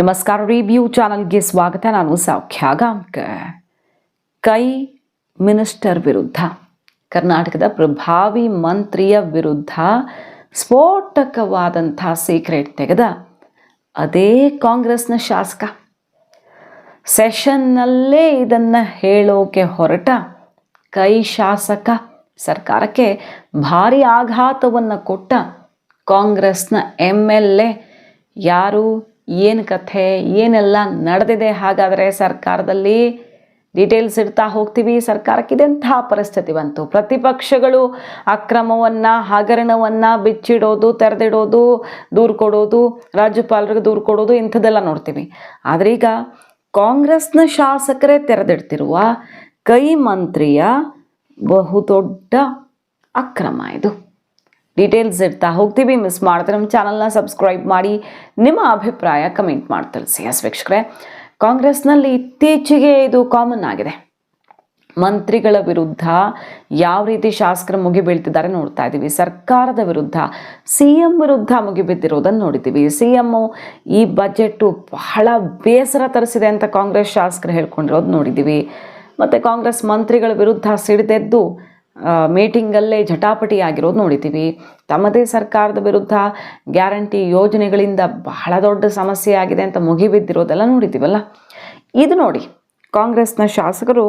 ನಮಸ್ಕಾರ. ರಿವ್ಯೂ ಚಾನಲ್ಗೆ ಸ್ವಾಗತ. ನಾನು ಸೌಖ್ಯ ಗಾಂವ್ಕರ್. ಕೈ ಮಿನಿಸ್ಟರ್ ವಿರುದ್ಧ, ಕರ್ನಾಟಕದ ಪ್ರಭಾವಿ ಮಂತ್ರಿಯ ವಿರುದ್ಧ ಸ್ಫೋಟಕವಾದಂಥ ಸೀಕ್ರೆಟ್ ತೆಗೆದ ಅದೇ ಕಾಂಗ್ರೆಸ್ನ ಶಾಸಕ, ಸೆಷನ್ನಲ್ಲೇ ಇದನ್ನು ಹೇಳೋಕೆ ಹೊರಟ ಕೈ ಶಾಸಕ, ಸರ್ಕಾರಕ್ಕೆ ಭಾರಿ ಆಘಾತವನ್ನು ಕೊಟ್ಟ ಕಾಂಗ್ರೆಸ್ನ MLA ಯಾರು, ಏನು ಕಥೆ, ಏನೆಲ್ಲ ನಡೆದಿದೆ ಹಾಗಾದರೆ ಸರ್ಕಾರದಲ್ಲಿ ಡೀಟೇಲ್ಸ್ ಇಡ್ತಾ ಹೋಗ್ತೀವಿ. ಸರ್ಕಾರಕ್ಕಿದೆಂತಹ ಪರಿಸ್ಥಿತಿ ಬಂತು. ಪ್ರತಿಪಕ್ಷಗಳು ಅಕ್ರಮವನ್ನು, ಹಗರಣವನ್ನು ಬಿಚ್ಚಿಡೋದು, ತೆರೆದಿಡೋದು, ದೂರು ಕೊಡೋದು, ರಾಜ್ಯಪಾಲರಿಗೆ ದೂರು ಕೊಡೋದು, ಇಂಥದ್ದೆಲ್ಲ ನೋಡ್ತೀವಿ. ಆದರೆ ಈಗ ಕಾಂಗ್ರೆಸ್ನ ಶಾಸಕರೇ ತೆರೆದಿಡ್ತಿರುವ ಕೈ ಮಂತ್ರಿಯ ಬಹುದೊಡ್ಡ ಅಕ್ರಮ ಇದು. ಡೀಟೇಲ್ಸ್ ಇಡ್ತಾ ಹೋಗ್ತೀವಿ. ಮಿಸ್ ಮಾಡಿದ್ರೆ ನಮ್ಮ ಚಾನಲ್ನ ಸಬ್ಸ್ಕ್ರೈಬ್ ಮಾಡಿ, ನಿಮ್ಮ ಅಭಿಪ್ರಾಯ ಕಮೆಂಟ್ ಮಾಡಿ ತಿಳಿಸಿ. ವೀಕ್ಷಕರೇ, ಕಾಂಗ್ರೆಸ್ನಲ್ಲಿ ಇತ್ತೀಚೆಗೆ ಇದು ಕಾಮನ್ ಆಗಿದೆ. ಮಂತ್ರಿಗಳ ವಿರುದ್ಧ ಯಾವ ರೀತಿ ಶಾಸಕರು ಮುಗಿಬೀಳ್ತಿದ್ದಾರೆ ನೋಡ್ತಾ ಇದ್ದೀವಿ. ಸರ್ಕಾರದ ವಿರುದ್ಧ, CM ವಿರುದ್ಧ ಮುಗಿಬಿದ್ದಿರೋದನ್ನು ನೋಡಿದ್ದೀವಿ. CM ಈ ಬಜೆಟ್ಟು ಬಹಳ ಬೇಸರ ತರಿಸಿದೆ ಅಂತ ಕಾಂಗ್ರೆಸ್ ಶಾಸಕರು ಹೇಳ್ಕೊಂಡಿರೋದು ನೋಡಿದ್ದೀವಿ. ಮತ್ತು ಕಾಂಗ್ರೆಸ್ ಮಂತ್ರಿಗಳ ವಿರುದ್ಧ ಸಿಡಿದೆದ್ದು ಮೀಟಿಂಗಲ್ಲೇ ಜಟಾಪಟಿ ಆಗಿರೋದು ನೋಡಿದ್ದೀವಿ. ತಮ್ಮದೇ ಸರ್ಕಾರದ ವಿರುದ್ಧ ಗ್ಯಾರಂಟಿ ಯೋಜನೆಗಳಿಂದ ಬಹಳ ದೊಡ್ಡ ಸಮಸ್ಯೆ ಆಗಿದೆ ಅಂತ ಮುಗಿಬಿದ್ದಿರೋದೆಲ್ಲ ನೋಡಿದ್ದೀವಲ್ಲ. ಇದು ನೋಡಿ, ಕಾಂಗ್ರೆಸ್ನ ಶಾಸಕರು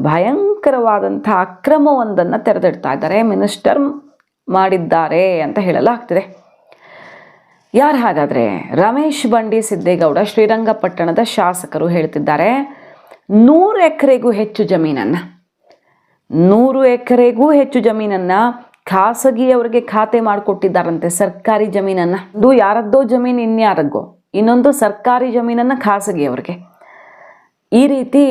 ಭಯಂಕರವಾದಂಥ ಅಕ್ರಮವೊಂದನ್ನು ತೆರೆದಿಡ್ತಾ ಇದ್ದಾರೆ. ಮಿನಿಸ್ಟರ್ ಮಾಡಿದ್ದಾರೆ ಅಂತ ಹೇಳಲಾಗ್ತಿದೆ. ಯಾರು ಹಾಗಾದರೆ? ರಮೇಶ್ ಬಂಡಿ ಸಿದ್ದೇಗೌಡ, ಶ್ರೀರಂಗಪಟ್ಟಣದ ಶಾಸಕರು ಹೇಳ್ತಿದ್ದಾರೆ, 100 ಎಕರೆಗೂ ಹೆಚ್ಚು ಜಮೀನನ್ನು 100 ಎಕರೆಗೂ ಹೆಚ್ಚು ಜಮೀನನ್ನು ಖಾಸಗಿಯವರಿಗೆ ಖಾತೆ ಮಾಡಿಕೊಟ್ಟಿದ್ದಾರಂತೆ. ಸರ್ಕಾರಿ ಜಮೀನನ್ನು, ಇದು ಯಾರದ್ದೋ ಜಮೀನು ಇನ್ಯಾರದ್ದೋ, ಇನ್ನೊಂದು ಸರ್ಕಾರಿ ಜಮೀನನ್ನು ಖಾಸಗಿಯವರಿಗೆ ಈ ರೀತಿ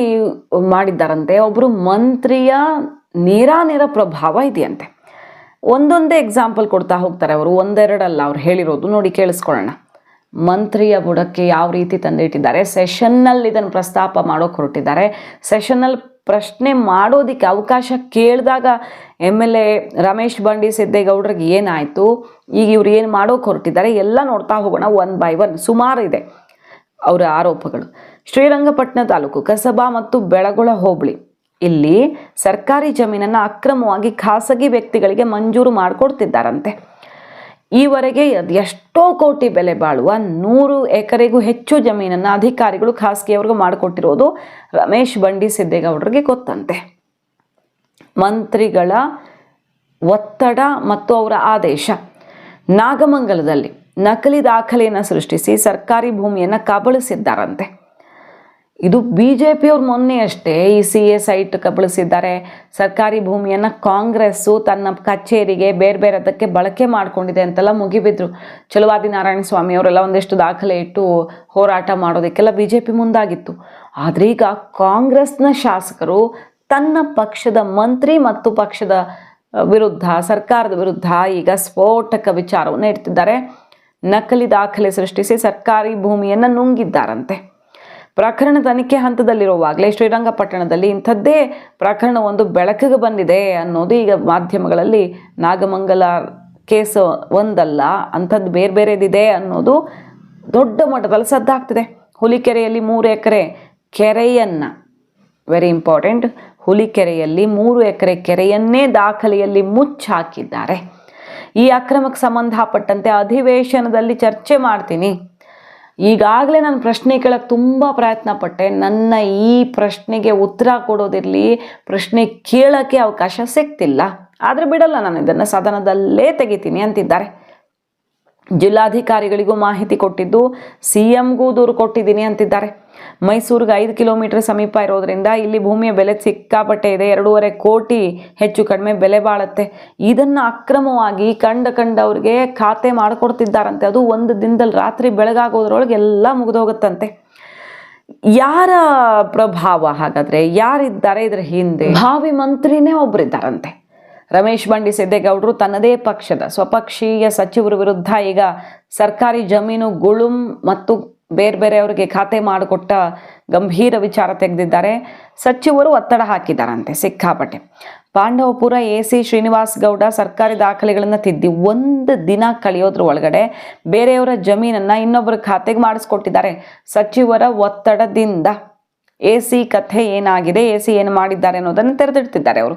ಮಾಡಿದ್ದಾರಂತೆ. ಒಬ್ಬರು ಮಂತ್ರಿಯ ನೇರ ಪ್ರಭಾವ ಇದೆಯಂತೆ. ಒಂದೊಂದೇ ಎಕ್ಸಾಂಪಲ್ ಕೊಡ್ತಾ ಹೋಗ್ತಾರೆ ಅವರು, ಒಂದೆರಡಲ್ಲ ಅವ್ರು ಹೇಳಿರೋದು. ನೋಡಿ, ಕೇಳಿಸ್ಕೊಳ್ಳೋಣ. ಮಂತ್ರಿಯ ಬುಡಕ್ಕೆ ಯಾವ ರೀತಿ ತಂದಿಟ್ಟಿದ್ದಾರೆ, ಸೆಷನ್ನಲ್ಲಿ ಇದನ್ನು ಪ್ರಸ್ತಾಪ ಮಾಡೋಕೆ ಹೊರಟಿದ್ದಾರೆ. ಸೆಷನ್ನಲ್ಲಿ ಪ್ರಶ್ನೆ ಮಾಡೋದಕ್ಕೆ ಅವಕಾಶ ಕೇಳಿದಾಗ MLA ರಮೇಶ್ ಬಂಡಿ ಸಿದ್ದೇಗೌಡರಿಗೆ ಏನಾಯಿತು, ಈಗ ಇವ್ರು ಏನು ಮಾಡೋಕೆ ಹೊರಟಿದ್ದಾರೆ ಎಲ್ಲ ನೋಡ್ತಾ ಹೋಗೋಣ. 1 by 1 ಸುಮಾರು ಇದೆ ಅವರ ಆರೋಪಗಳು. ಶ್ರೀರಂಗಪಟ್ಟಣ ತಾಲೂಕು ಕಸಬಾ ಮತ್ತು ಬೆಳಗೊಳ ಹೋಬಳಿ, ಇಲ್ಲಿ ಸರ್ಕಾರಿ ಜಮೀನನ್ನು ಅಕ್ರಮವಾಗಿ ಖಾಸಗಿ ವ್ಯಕ್ತಿಗಳಿಗೆ ಮಂಜೂರು ಮಾಡಿಕೊಡ್ತಿದ್ದಾರಂತೆ. ಈವರೆಗೆ ಎಷ್ಟೋ ಕೋಟಿ ಬೆಲೆ ಬಾಳುವ 100 ಎಕರೆಗೂ ಹೆಚ್ಚು ಜಮೀನನ್ನು ಅಧಿಕಾರಿಗಳು ಖಾಸಗಿಯವ್ರಿಗೆ ಮಾಡಿಕೊಟ್ಟಿರೋದು ರಮೇಶ್ ಬಂಡಿ ಸಿದ್ದೇಗೌಡರಿಗೆ ಗೊತ್ತಂತೆ. ಮಂತ್ರಿಗಳ ಒತ್ತಡ ಮತ್ತು ಅವರ ಆದೇಶ, ನಾಗಮಂಗಲದಲ್ಲಿ ನಕಲಿ ದಾಖಲೆಯನ್ನು ಸೃಷ್ಟಿಸಿ ಸರ್ಕಾರಿ ಭೂಮಿಯನ್ನು ಕಬಳಿಸಿದ್ದಾರಂತೆ. ಇದು BJPಯವ್ರು ಮೊನ್ನೆ ಅಷ್ಟೇ ಈ CA ಸೈಟ್ ಕಬಳಿಸಿದ್ದಾರೆ. ಸರ್ಕಾರಿ ಭೂಮಿಯನ್ನು ಕಾಂಗ್ರೆಸ್ಸು ತನ್ನ ಕಚೇರಿಗೆ ಬೇರೆ ಬೇರೆದಕ್ಕೆ ಬಳಕೆ ಮಾಡಿಕೊಂಡಿದೆ ಅಂತೆಲ್ಲ ಮುಗಿಬಿದ್ರು. ಚಲುವಾದಿ ನಾರಾಯಣ ಸ್ವಾಮಿ ಅವರೆಲ್ಲ ಒಂದಿಷ್ಟು ದಾಖಲೆ ಇಟ್ಟು ಹೋರಾಟ ಮಾಡೋದಕ್ಕೆಲ್ಲ BJP ಮುಂದಾಗಿತ್ತು. ಆದರೆ ಈಗ ಕಾಂಗ್ರೆಸ್ನ ಶಾಸಕರು ತನ್ನ ಪಕ್ಷದ ಮಂತ್ರಿ ಮತ್ತು ಪಕ್ಷದ ವಿರುದ್ಧ, ಸರ್ಕಾರದ ವಿರುದ್ಧ ಈಗ ಸ್ಫೋಟಕ ವಿಚಾರವನ್ನು ಇಡ್ತಿದ್ದಾರೆ. ನಕಲಿ ದಾಖಲೆ ಸೃಷ್ಟಿಸಿ ಸರ್ಕಾರಿ ಭೂಮಿಯನ್ನು ನುಂಗಿದ್ದಾರಂತೆ. ಪ್ರಕರಣ ತನಿಖೆ ಹಂತದಲ್ಲಿರುವಾಗಲೇ ಶ್ರೀರಂಗಪಟ್ಟಣದಲ್ಲಿ ಇಂಥದ್ದೇ ಪ್ರಕರಣ ಒಂದು ಬೆಳಕಿಗೆ ಬಂದಿದೆ ಅನ್ನೋದು ಈಗ ಮಾಧ್ಯಮಗಳಲ್ಲಿ, ನಾಗಮಂಗಲ ಕೇಸ್ ಒಂದಲ್ಲ, ಅಂಥದ್ದು ಬೇರೆ ಬೇರೆದಿದೆ ಅನ್ನೋದು ದೊಡ್ಡ ಮಟ್ಟದಲ್ಲಿ ಸದ್ದಾಗ್ತಿದೆ. ಹುಲಿಕೆರೆಯಲ್ಲಿ 3 ಎಕರೆ ಕೆರೆಯನ್ನು, ವೆರಿ ಇಂಪಾರ್ಟೆಂಟ್, ಹುಲಿಕೆರೆಯಲ್ಲಿ 3 ಎಕರೆ ಕೆರೆಯನ್ನೇ ದಾಖಲೆಯಲ್ಲಿ ಮುಚ್ಚಾಕಿದ್ದಾರೆ. ಈ ಅಕ್ರಮಕ್ಕೆ ಸಂಬಂಧಪಟ್ಟಂತೆ ಅಧಿವೇಶನದಲ್ಲಿ ಚರ್ಚೆ ಮಾಡ್ತೀನಿ. ಈಗಾಗಲೇ ನಾನು ಪ್ರಶ್ನೆ ಕೇಳಕ್ಕೆ ತುಂಬ ಪ್ರಯತ್ನ ಪಟ್ಟೆ. ನನ್ನ ಈ ಪ್ರಶ್ನೆಗೆ ಉತ್ತರ ಕೊಡೋದಿರಲಿ, ಪ್ರಶ್ನೆ ಕೇಳೋಕ್ಕೆ ಅವಕಾಶ ಸಿಗ್ತಿಲ್ಲ. ಆದರೆ ಬಿಡಲ್ಲ, ನಾನು ಇದನ್ನು ಸದನದಲ್ಲೇ ತೆಗಿತೀನಿ ಅಂತಿದ್ದಾರೆ. ಜಿಲ್ಲಾಧಿಕಾರಿಗಳಿಗೂ ಮಾಹಿತಿ ಕೊಟ್ಟಿದ್ದು, CMಗೂ ದೂರು ಕೊಟ್ಟಿದ್ದೀನಿ ಅಂತಿದ್ದಾರೆ. ಮೈಸೂರಿಗೆ 5 ಕಿಲೋಮೀಟರ್ ಸಮೀಪ ಇರೋದ್ರಿಂದ ಇಲ್ಲಿ ಭೂಮಿಯ ಬೆಲೆ ಸಿಕ್ಕಾಪಟ್ಟೆ ಇದೆ. 2.5 ಕೋಟಿ ಹೆಚ್ಚು ಕಡಿಮೆ ಬೆಲೆ ಬಾಳುತ್ತೆ. ಇದನ್ನು ಅಕ್ರಮವಾಗಿ ಕಂಡವ್ರಿಗೆ ಖಾತೆ ಮಾಡಿಕೊಡ್ತಿದ್ದಾರಂತೆ. ಅದು ಒಂದು ದಿನದಲ್ಲಿ ರಾತ್ರಿ ಬೆಳಗಾಗೋದ್ರೊಳಗೆ ಎಲ್ಲ ಮುಗಿದೋಗುತ್ತಂತೆ. ಯಾರ ಪ್ರಭಾವ ಹಾಗಾದರೆ? ಯಾರಿದ್ದಾರೆ ಇದರ ಹಿಂದೆ? ಭಾವಿ ಮಂತ್ರಿನೇ ಒಬ್ಬರಿದ್ದಾರಂತೆ. ರಮೇಶ್ ಬಂಡಿ ಸಿದ್ದೇಗೌಡರು ತನ್ನದೇ ಪಕ್ಷದ ಸ್ವಪಕ್ಷೀಯ ಸಚಿವರ ವಿರುದ್ಧ ಈಗ ಸರ್ಕಾರಿ ಜಮೀನು ಗುಳುಂ ಮತ್ತು ಬೇರೆ ಬೇರೆಯವರಿಗೆ ಖಾತೆ ಮಾಡಿಕೊಟ್ಟ ಗಂಭೀರ ವಿಚಾರ ತೆಗೆದಿದ್ದಾರೆ. ಸಚಿವರು ಒತ್ತಡ ಹಾಕಿದ್ದಾರಂತೆ ಸಿಕ್ಕಾಪಟ್ಟೆ. ಪಾಂಡವಪುರ AC ಶ್ರೀನಿವಾಸ್ ಗೌಡ ಸರ್ಕಾರಿ ದಾಖಲೆಗಳನ್ನು ತಿದ್ದಿ ಒಂದು ದಿನ ಕಳೆಯೋದ್ರ ಒಳಗಡೆ ಬೇರೆಯವರ ಜಮೀನನ್ನು ಇನ್ನೊಬ್ಬರ ಖಾತೆಗೆ ಮಾಡಿಸ್ಕೊಟ್ಟಿದ್ದಾರೆ. ಸಚಿವರ ಒತ್ತಡದಿಂದ AC ಕಥೆ ಏನಾಗಿದೆ, AC ಏನು ಮಾಡಿದ್ದಾರೆ ಅನ್ನೋದನ್ನು ತೆರೆದಿಡ್ತಿದ್ದಾರೆ ಅವರು.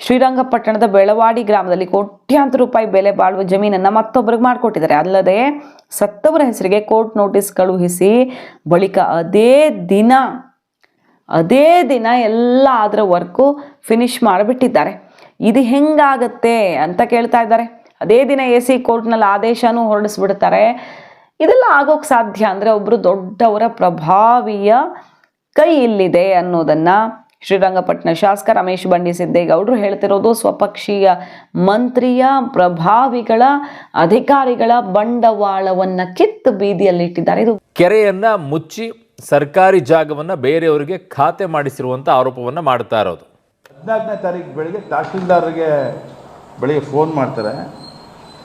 ಶ್ರೀರಂಗಪಟ್ಟಣದ ಬೆಳವಾಡಿ ಗ್ರಾಮದಲ್ಲಿ ಕೋಟ್ಯಾಂತರ ರೂಪಾಯಿ ಬೆಲೆ ಬಾಳುವ ಜಮೀನನ್ನು ಮತ್ತೊಬ್ಬರಿಗೆ ಮಾಡಿಕೊಟ್ಟಿದ್ದಾರೆ. ಅಲ್ಲದೆ ಸತ್ತವರ ಹೆಸರಿಗೆ ಕೋರ್ಟ್ ನೋಟಿಸ್ ಕಳುಹಿಸಿ ಬಳಿಕ ಅದೇ ದಿನ ಎಲ್ಲ ಅದರ ವರ್ಕು ಫಿನಿಶ್ ಮಾಡಿಬಿಟ್ಟಿದ್ದಾರೆ. ಇದು ಹೆಂಗಾಗತ್ತೆ ಅಂತ ಕೇಳ್ತಾ ಇದ್ದಾರೆ. ಅದೇ ದಿನ AC ಕೋರ್ಟ್ನಲ್ಲಿ ಆದೇಶನೂ ಹೊರಡಿಸ್ಬಿಡ್ತಾರೆ. ಇದೆಲ್ಲ ಆಗೋಕ್ಕೆ ಸಾಧ್ಯ ಅಂದರೆ ಒಬ್ಬರು ದೊಡ್ಡವರ ಪ್ರಭಾವಿಯ ಕೈ ಇಲ್ಲಿದೆ ಅನ್ನೋದನ್ನು ಶ್ರೀರಂಗಪಟ್ಟಣ ಶಾಸಕ ರಮೇಶ್ ಬಂಡಿಸಿದ್ದೇಗೌಡರು ಹೇಳ್ತಿರೋದು. ಸ್ವಪಕ್ಷೀಯ ಮಂತ್ರಿಯ ಪ್ರಭಾವಿಗಳ ಅಧಿಕಾರಿಗಳ ಬಂಡವಾಳವನ್ನು ಕಿತ್ತು ಬೀದಿಯಲ್ಲಿಟ್ಟಿದ್ದಾರೆ. ಇದು ಕೆರೆಯನ್ನ ಮುಚ್ಚಿ ಸರ್ಕಾರಿ ಜಾಗವನ್ನು ಬೇರೆಯವರಿಗೆ ಖಾತೆ ಮಾಡಿಸಿರುವಂಥ ಆರೋಪವನ್ನು ಮಾಡ್ತಾ ಇರೋದು. 14ನೇ ತಾರೀಕು ಬೆಳಗ್ಗೆ ತಹಶೀಲ್ದಾರ್ಗೆ ಬೆಳಗ್ಗೆ ಫೋನ್ ಮಾಡ್ತಾರೆ.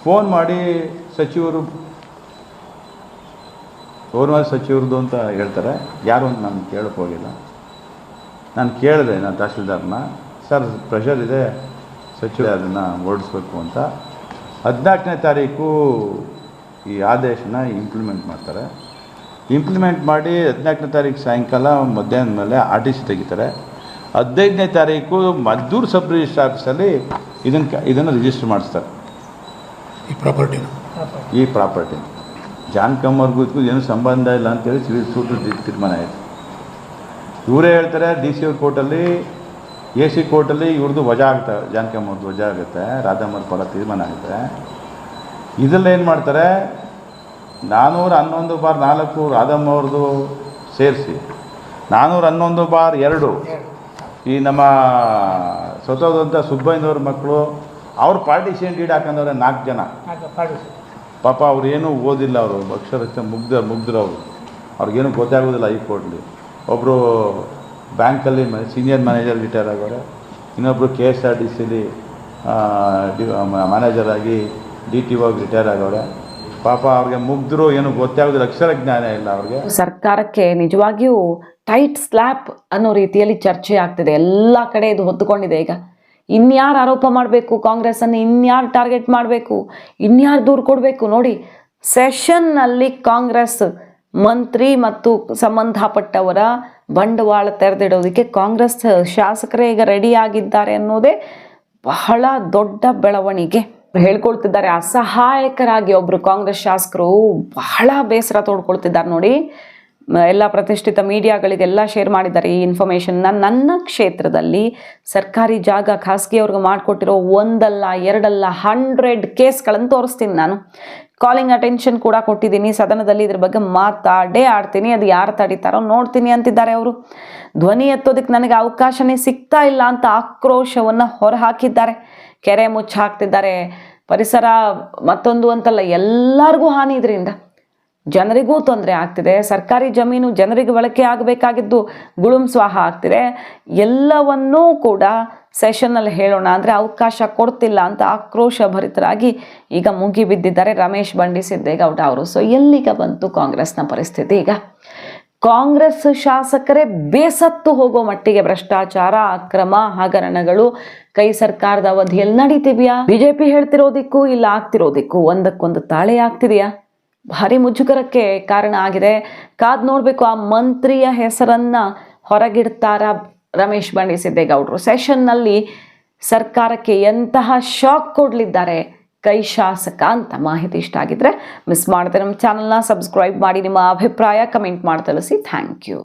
ಫೋನ್ ಮಾಡಿ ಸಚಿವರದು ಅಂತ ಹೇಳ್ತಾರೆ. ಯಾರು ಅಂತ ನಾನು ಕೇಳಕ್ಕೆ ಹೋಗಿಲ್ಲ. ನಾನು ಕೇಳಿದೆ ತಹಶೀಲ್ದಾರ್ನ, ಸರ್ ಪ್ರೆಷರ್ ಇದೆ, ಸಚಿವ ಅದನ್ನು ಓಡಿಸ್ಬೇಕು ಅಂತ. 14ನೇ ತಾರೀಕು ಈ ಆದೇಶನ ಇಂಪ್ಲಿಮೆಂಟ್ ಮಾಡ್ತಾರೆ. ಇಂಪ್ಲಿಮೆಂಟ್ ಮಾಡಿ 14ನೇ ತಾರೀಕು ಸಾಯಂಕಾಲ ಮಧ್ಯಾಹ್ನದ ಮೇಲೆ RTC ತೆಗಿತಾರೆ. 15ನೇ ತಾರೀಕು ಮದ್ದೂರು ಸಬ್ ರಿಜಿಸ್ಟ್ರ್ ಆಫೀಸಲ್ಲಿ ಇದನ್ನು ರಿಜಿಸ್ಟರ್ ಮಾಡಿಸ್ತಾರೆ. ಈ ಪ್ರಾಪರ್ಟಿ ಜಾನ್ಕಮ್ಮವ್ರಿಗೂ ಇದಕ್ಕೂ ಏನೂ ಸಂಬಂಧ ಇಲ್ಲ ಅಂತೇಳಿ ಸಿವಿಲ್ ಸೂಟ್ ತೀರ್ಮಾನ ಆಯಿತು. ಇವರೇ ಹೇಳ್ತಾರೆ DC ಕೋರ್ಟಲ್ಲಿ AC ಕೋರ್ಟಲ್ಲಿ ಇವ್ರದ್ದು ವಜಾ ಆಗ್ತಾರೆ, ಜಾನ್ಕಮ್ಮವ್ರದ್ದು ವಜಾ ಆಗುತ್ತೆ, ರಾಧಮ್ಮವ್ರ ಪರ ತೀರ್ಮಾನ ಆಗುತ್ತೆ. ಇದರಲ್ಲಿ ಏನು ಮಾಡ್ತಾರೆ, 411/4 ರಾಧಮ್ಮವ್ರದ್ದು ಸೇರಿಸಿ 411/2 ಈ ನಮ್ಮ ಸ್ವತಃದಂಥ ಸುಬ್ಬಯ್ಯನವ್ರ ಮಕ್ಕಳು ಅವ್ರ ಪಾರ್ಟಿಷನ್ ಡೀಡ್ ಹಾಕೊಂಡವ್ರೆ 4 ಜನ. ಪಾಪ ಅವ್ರು ಏನೂ ಓದಿಲ್ಲ, ಅವರು ಅಕ್ಷರಕ್ಕೆ ಮುಗ್ಧರವರು, ಅವ್ರಿಗೇನು ಗೊತ್ತಾಗೋದಿಲ್ಲ. ಈ ಕೋರ್ಟ್ಲಿ ಒಬ್ಬರು ಬ್ಯಾಂಕಲ್ಲಿ ಸೀನಿಯರ್ ಮ್ಯಾನೇಜರ್ ರಿಟೈರ್ ಆಗೋರೆ, ಇನ್ನೊಬ್ಬರು KSRTCಲಿ ಮ್ಯಾನೇಜರ್ ಆಗಿ DTO ಆಗಿ ರಿಟೈರ್ ಆಗೋರೆ. ಪಾಪ ಅವ್ರಿಗೆ ಮುಗ್ಧರು, ಏನು ಗೊತ್ತಾಗೋದಿಲ್ಲ, ಅಕ್ಷರ ಜ್ಞಾನ ಇಲ್ಲ ಅವ್ರಿಗೆ. ಸರ್ಕಾರಕ್ಕೆ ನಿಜವಾಗಿಯೂ ಟೈಟ್ ಸ್ಲ್ಯಾಪ್ ಅನ್ನೋ ರೀತಿಯಲ್ಲಿ ಚರ್ಚೆ ಆಗ್ತಿದೆ. ಎಲ್ಲ ಕಡೆ ಇದು ಹೊತ್ತುಕೊಂಡಿದೆ. ಈಗ ಇನ್ಯಾರು ಆರೋಪ ಮಾಡಬೇಕು ಕಾಂಗ್ರೆಸ್ಸನ್ನು, ಇನ್ಯಾರು ಟಾರ್ಗೆಟ್ ಮಾಡಬೇಕು, ಇನ್ಯಾರು ದೂರು ಕೊಡಬೇಕು? ನೋಡಿ, ಸೆಷನ್ನಲ್ಲಿ ಕಾಂಗ್ರೆಸ್ ಮಂತ್ರಿ ಮತ್ತು ಸಂಬಂಧಪಟ್ಟವರ ಬಂಡವಾಳ ತೆರೆದಿಡೋದಕ್ಕೆ ಕಾಂಗ್ರೆಸ್ ಶಾಸಕರೇ ಈಗ ರೆಡಿ ಆಗಿದ್ದಾರೆ ಅನ್ನೋದೇ ಬಹಳ ದೊಡ್ಡ ಬೆಳವಣಿಗೆ. ಹೇಳ್ಕೊಳ್ತಿದ್ದಾರೆ ಅಸಹಾಯಕರಾಗಿ ಒಬ್ಬರು ಕಾಂಗ್ರೆಸ್ ಶಾಸಕರು ಬಹಳ ಬೇಸರ ತೋಡ್ಕೊಳ್ತಿದ್ದಾರೆ. ನೋಡಿ, ಎಲ್ಲ ಪ್ರತಿಷ್ಠಿತ ಮೀಡಿಯಾಗಳಿಗೆಲ್ಲ ಶೇರ್ ಮಾಡಿದ್ದಾರೆ ಈ ಇನ್ಫಾರ್ಮೇಷನ್ನ. ನನ್ನ ಕ್ಷೇತ್ರದಲ್ಲಿ ಸರ್ಕಾರಿ ಜಾಗ ಖಾಸಗಿಯವ್ರಿಗೆ ಮಾಡಿಕೊಟ್ಟಿರೋ 1 ಅಲ್ಲ 2 ಅಲ್ಲ 100 ಕೇಸ್ಗಳನ್ನು ತೋರಿಸ್ತೀನಿ. ನಾನು ಕಾಲಿಂಗ್ ಅಟೆನ್ಷನ್ ಕೂಡ ಕೊಟ್ಟಿದ್ದೀನಿ, ಸದನದಲ್ಲಿ ಇದ್ರ ಬಗ್ಗೆ ಮಾತಾಡೇ ಆಡ್ತೀನಿ, ಅದು ಯಾರು ತಡೀತಾರೋ ನೋಡ್ತೀನಿ ಅಂತಿದ್ದಾರೆ ಅವರು. ಧ್ವನಿ ಎತ್ತೋದಕ್ಕೆ ನನಗೆ ಅವಕಾಶನೇ ಸಿಗ್ತಾ ಇಲ್ಲ ಅಂತ ಆಕ್ರೋಶವನ್ನು ಹೊರಹಾಕಿದ್ದಾರೆ. ಕೆರೆ ಮುಚ್ಚಿ ಹಾಕ್ತಿದ್ದಾರೆ, ಪರಿಸರ ಮತ್ತೊಂದು ಅಂತಲ್ಲ, ಎಲ್ಲರಿಗೂ ಹಾನಿ ಇದರಿಂದ, ಜನರಿಗೂ ತೊಂದರೆ ಆಗ್ತಿದೆ. ಸರ್ಕಾರಿ ಜಮೀನು ಜನರಿಗೆ ಬಳಕೆ ಆಗಬೇಕಾಗಿದ್ದು ಗುಳುಂ ಸ್ವಾಹ ಆಗ್ತಿದೆ. ಎಲ್ಲವನ್ನೂ ಕೂಡ ಸೆಷನ್ನಲ್ಲಿ ಹೇಳೋಣ ಅಂದರೆ ಅವಕಾಶ ಕೊಡ್ತಿಲ್ಲ ಅಂತ ಆಕ್ರೋಶ ಭರಿತರಾಗಿ ಈಗ ಮುಗಿಬಿದ್ದಿದ್ದಾರೆ ರಮೇಶ್ ಬಂಡಿಸಿದ್ದೇಗೌಡ ಅವರು. ಸೊ ಎಲ್ಲಿಗೆ ಬಂತು ಕಾಂಗ್ರೆಸ್ನ ಪರಿಸ್ಥಿತಿ? ಈಗ ಕಾಂಗ್ರೆಸ್ ಶಾಸಕರೇ ಬೇಸತ್ತು ಹೋಗೋ ಮಟ್ಟಿಗೆ ಭ್ರಷ್ಟಾಚಾರ, ಅಕ್ರಮ, ಹಗರಣಗಳು ಕೈ ಸರ್ಕಾರದ ಅವಧಿಯಲ್ಲಿ ನಡೀತಿವ್ಯಾ? BJP ಹೇಳ್ತಿರೋದಿಕ್ಕೂ ಇಲ್ಲ ಆಗ್ತಿರೋದಿಕ್ಕೂ ಒಂದಕ್ಕೊಂದು ತಾಳೆ ಆಗ್ತಿದೆಯಾ? ಭಾರಿ ಮುಜುಗರಕ್ಕೆ ಕಾರಣ ಆಗಿದೆ. ಕಾದ್ ನೋಡಬೇಕು, ಆ ಮಂತ್ರಿಯ ಹೆಸರನ್ನ ಹೊರಗಿಡ್ತಾರ ರಮೇಶ್ ಬಂಡಿಸಿದ್ದೇಗೌಡರು. ಸೆಷನ್ನಲ್ಲಿ ಸರ್ಕಾರಕ್ಕೆ ಎಂತಹ ಶಾಕ್ ಕೊಡಲಿದ್ದಾರೆ ಕೈ ಶಾಸಕ ಅಂತ. ಮಾಹಿತಿ ಇಷ್ಟ ಆಗಿದ್ರೆ ಮಿಸ್ ಮಾಡದೆ ನಮ್ಮ ಚಾನಲ್ನ ಸಬ್ಸ್ಕ್ರೈಬ್ ಮಾಡಿ, ನಿಮ್ಮ ಅಭಿಪ್ರಾಯ ಕಮೆಂಟ್ ಮಾಡಿ ತಿಳಿಸಿ. Thank you.